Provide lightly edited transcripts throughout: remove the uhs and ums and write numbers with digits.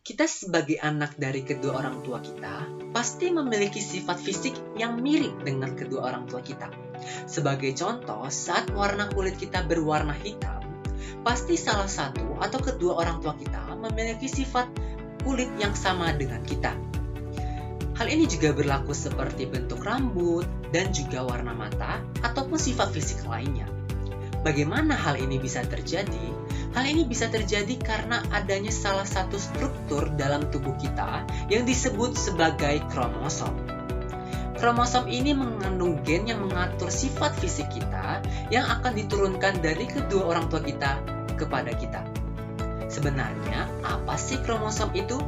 Kita sebagai anak dari kedua orang tua kita pasti memiliki sifat fisik yang mirip dengan kedua orang tua kita. Sebagai contoh, saat warna kulit kita berwarna hitam, pasti salah satu atau kedua orang tua kita memiliki sifat kulit yang sama dengan kita. Hal ini juga berlaku seperti bentuk rambut dan juga warna mata ataupun sifat fisik lainnya. Bagaimana hal ini bisa terjadi? Hal ini bisa terjadi karena adanya salah satu struktur dalam tubuh kita yang disebut sebagai kromosom. Kromosom ini mengandung gen yang mengatur sifat fisik kita yang akan diturunkan dari kedua orang tua kita kepada kita. Sebenarnya, apa sih kromosom itu?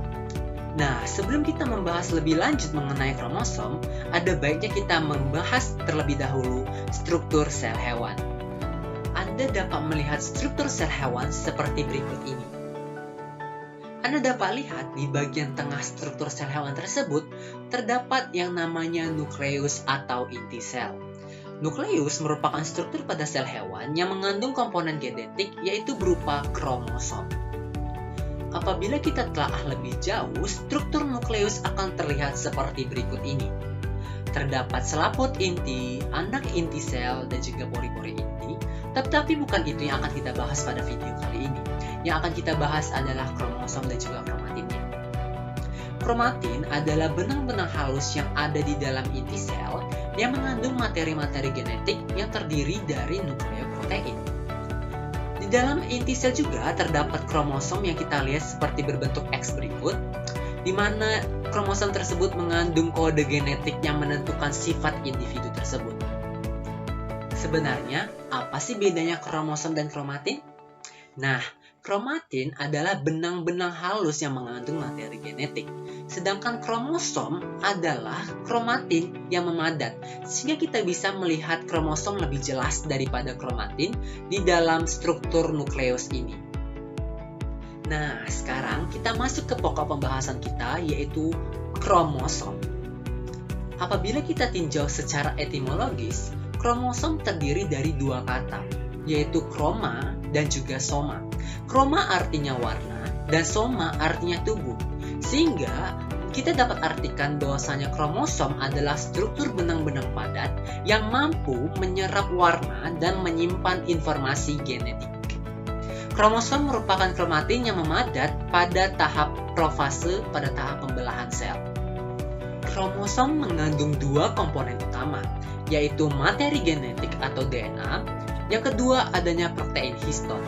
Nah, sebelum kita membahas lebih lanjut mengenai kromosom, ada baiknya kita membahas terlebih dahulu struktur sel hewan. Anda dapat melihat struktur sel hewan seperti berikut ini. Anda dapat lihat di bagian tengah struktur sel hewan tersebut terdapat yang namanya nukleus atau inti sel. Nukleus merupakan struktur pada sel hewan yang mengandung komponen genetik yaitu berupa kromosom. Apabila kita telah lebih jauh, struktur nukleus akan terlihat seperti berikut ini. Terdapat selaput inti, anak inti sel, dan juga pori-pori inti. Tetapi bukan itu yang akan kita bahas pada video kali ini. Yang akan kita bahas adalah kromosom dan juga kromatinnya. Kromatin adalah benang-benang halus yang ada di dalam inti sel yang mengandung materi-materi genetik yang terdiri dari nukleoprotein. Di dalam inti sel juga terdapat kromosom yang kita lihat seperti berbentuk X berikut, di mana kromosom tersebut mengandung kode genetik yang menentukan sifat individu tersebut. Sebenarnya, apa sih bedanya kromosom dan kromatin? Nah, kromatin adalah benang-benang halus yang mengandung materi genetik. Sedangkan kromosom adalah kromatin yang memadat, sehingga kita bisa melihat kromosom lebih jelas daripada kromatin di dalam struktur nukleus ini. Nah, sekarang kita masuk ke pokok pembahasan kita, yaitu kromosom. Apabila kita tinjau secara etimologis, kromosom terdiri dari dua kata, yaitu kroma dan juga soma. Kroma artinya warna dan soma artinya tubuh. Sehingga kita dapat artikan bahwasanya kromosom adalah struktur benang-benang padat yang mampu menyerap warna dan menyimpan informasi genetik. Kromosom merupakan kromatin yang memadat pada tahap profase pada tahap pembelahan sel. Kromosom mengandung dua komponen utama, yaitu materi genetik atau DNA, yang kedua adanya protein histon.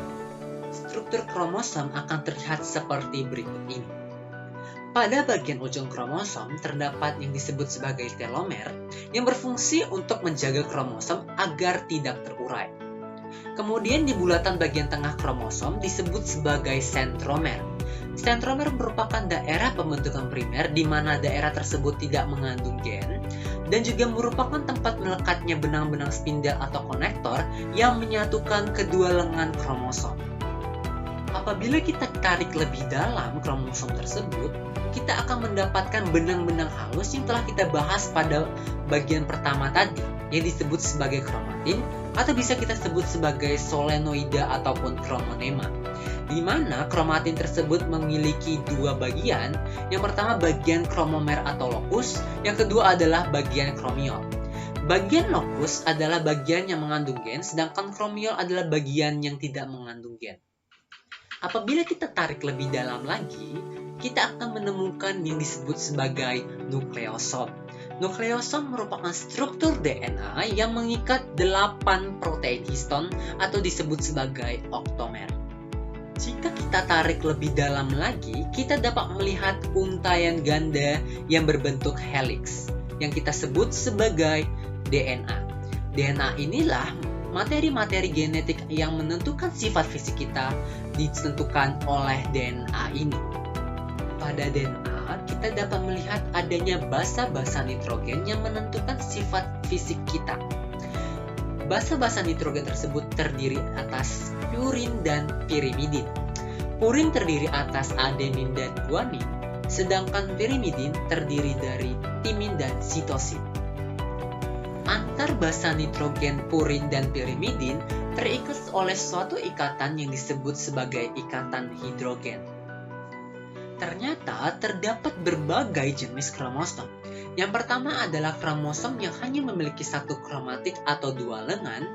Struktur kromosom akan terlihat seperti berikut ini. Pada bagian ujung kromosom terdapat yang disebut sebagai telomer yang berfungsi untuk menjaga kromosom agar tidak terurai. Kemudian di bulatan bagian tengah kromosom disebut sebagai sentromer. Sentromer merupakan daerah pembentukan primer di mana daerah tersebut tidak mengandung gen dan juga merupakan tempat melekatnya benang-benang spindel atau konektor yang menyatukan kedua lengan kromosom. Apabila kita tarik lebih dalam kromosom tersebut, kita akan mendapatkan benang-benang halus yang telah kita bahas pada bagian pertama tadi, yang disebut sebagai kromatin, atau bisa kita sebut sebagai solenoida ataupun kromonema. Di mana kromatin tersebut memiliki dua bagian, yang pertama bagian kromomer atau lokus, yang kedua adalah bagian kromiol. Bagian lokus adalah bagian yang mengandung gen, sedangkan kromiol adalah bagian yang tidak mengandung gen. Apabila kita tarik lebih dalam lagi, kita akan menemukan yang disebut sebagai nukleosom. Nukleosom merupakan struktur DNA yang mengikat 8 protein histon atau disebut sebagai oktomer. Jika kita tarik lebih dalam lagi, kita dapat melihat untaian ganda yang berbentuk helix, yang kita sebut sebagai DNA. DNA inilah materi-materi genetik yang menentukan sifat fisik kita ditentukan oleh DNA ini. Pada DNA, kita dapat melihat adanya basa-basa nitrogen yang menentukan sifat fisik kita. Basa-basa nitrogen tersebut terdiri atas purin dan pirimidin. Purin terdiri atas adenin dan guanin, sedangkan pirimidin terdiri dari timin dan sitosin. Antar basa nitrogen purin dan pirimidin terikat oleh suatu ikatan yang disebut sebagai ikatan hidrogen. Ternyata terdapat berbagai jenis kromosom. Yang pertama adalah kromosom yang hanya memiliki satu kromatid atau dua lengan.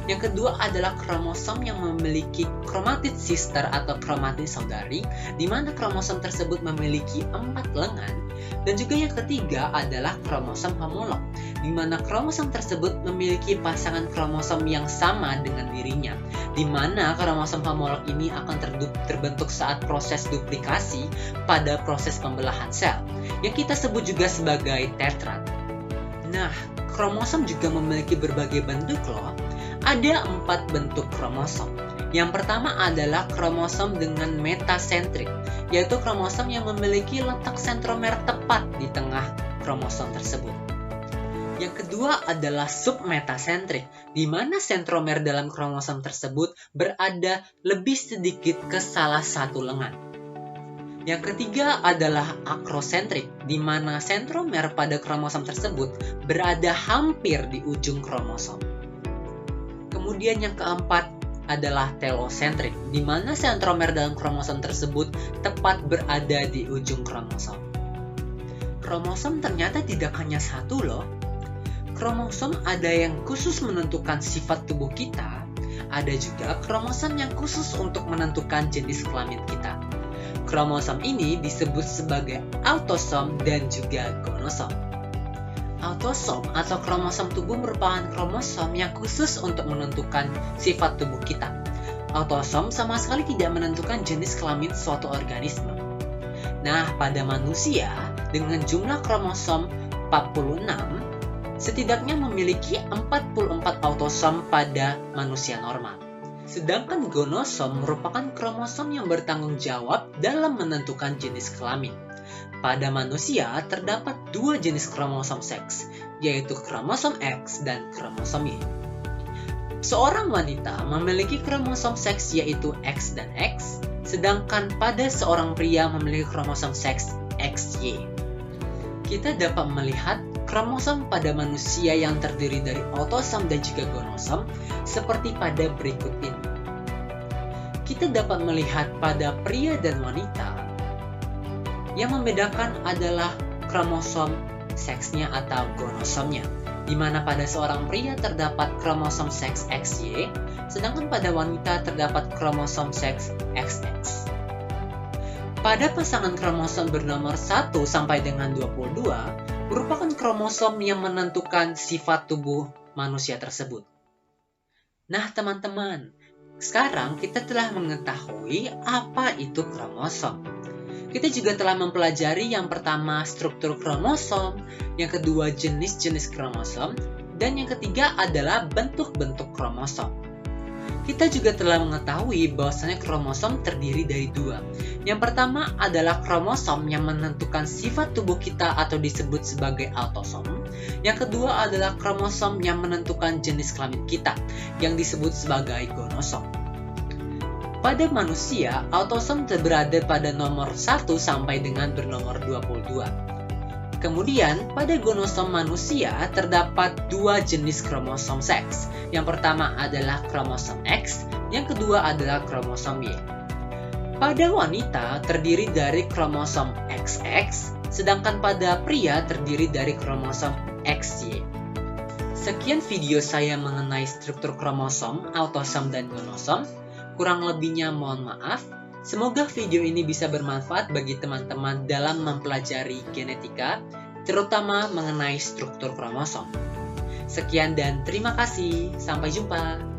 Yang kedua adalah kromosom yang memiliki kromatid sister atau kromatid saudari, di mana kromosom tersebut memiliki 4 lengan. Dan juga yang ketiga adalah kromosom homolog, di mana kromosom tersebut memiliki pasangan kromosom yang sama dengan dirinya, di mana kromosom homolog ini akan terbentuk saat proses duplikasi pada proses pembelahan sel, yang kita sebut juga sebagai tetrad. Nah, kromosom juga memiliki berbagai bentuk loh. Ada 4 bentuk kromosom. Yang pertama adalah kromosom dengan metasentrik, yaitu kromosom yang memiliki letak sentromer tepat di tengah kromosom tersebut. Yang kedua adalah submetasentrik, di mana sentromer dalam kromosom tersebut berada lebih sedikit ke salah satu lengan. Yang ketiga adalah akrosentrik, di mana sentromer pada kromosom tersebut berada hampir di ujung kromosom. Kemudian yang keempat adalah telosentrik, di mana sentromer dalam kromosom tersebut tepat berada di ujung kromosom. Kromosom ternyata tidak hanya satu loh. Kromosom ada yang khusus menentukan sifat tubuh kita, ada juga kromosom yang khusus untuk menentukan jenis kelamin kita. Kromosom ini disebut sebagai autosom dan juga gonosom. Autosom atau kromosom tubuh merupakan kromosom yang khusus untuk menentukan sifat tubuh kita. Autosom sama sekali tidak menentukan jenis kelamin suatu organisme. Nah, pada manusia dengan jumlah kromosom 46, setidaknya memiliki 44 autosom pada manusia normal. Sedangkan gonosom merupakan kromosom yang bertanggung jawab dalam menentukan jenis kelamin. Pada manusia terdapat 2 jenis kromosom seks, yaitu kromosom X dan kromosom Y. Seorang wanita memiliki kromosom seks yaitu X dan X, sedangkan pada seorang pria memiliki kromosom seks XY. Kita dapat melihat kromosom pada manusia yang terdiri dari autosom dan juga gonosom seperti pada berikut ini. Kita dapat melihat pada pria dan wanita, yang membedakan adalah kromosom seksnya atau gonosomnya, di mana pada seorang pria terdapat kromosom seks XY, sedangkan pada wanita terdapat kromosom seks XX. Pada pasangan kromosom bernomor 1 sampai dengan 22, merupakan kromosom yang menentukan sifat tubuh manusia tersebut. Nah, teman-teman, sekarang kita telah mengetahui apa itu kromosom. Kita juga telah mempelajari yang pertama struktur kromosom, yang kedua jenis-jenis kromosom, dan yang ketiga adalah bentuk-bentuk kromosom. Kita juga telah mengetahui bahwasanya kromosom terdiri dari 2. Yang pertama adalah kromosom yang menentukan sifat tubuh kita atau disebut sebagai autosom. Yang kedua adalah kromosom yang menentukan jenis kelamin kita, yang disebut sebagai gonosom. Pada manusia, autosom berada pada nomor 1 sampai dengan bernomor 22. Kemudian, pada gonosom manusia terdapat 2 jenis kromosom seks. Yang pertama adalah kromosom X, yang kedua adalah kromosom Y. Pada wanita terdiri dari kromosom XX, sedangkan pada pria terdiri dari kromosom XY. Sekian video saya mengenai struktur kromosom, autosom, dan gonosom. Kurang lebihnya mohon maaf. Semoga video ini bisa bermanfaat bagi teman-teman dalam mempelajari genetika, terutama mengenai struktur kromosom. Sekian dan terima kasih. Sampai jumpa.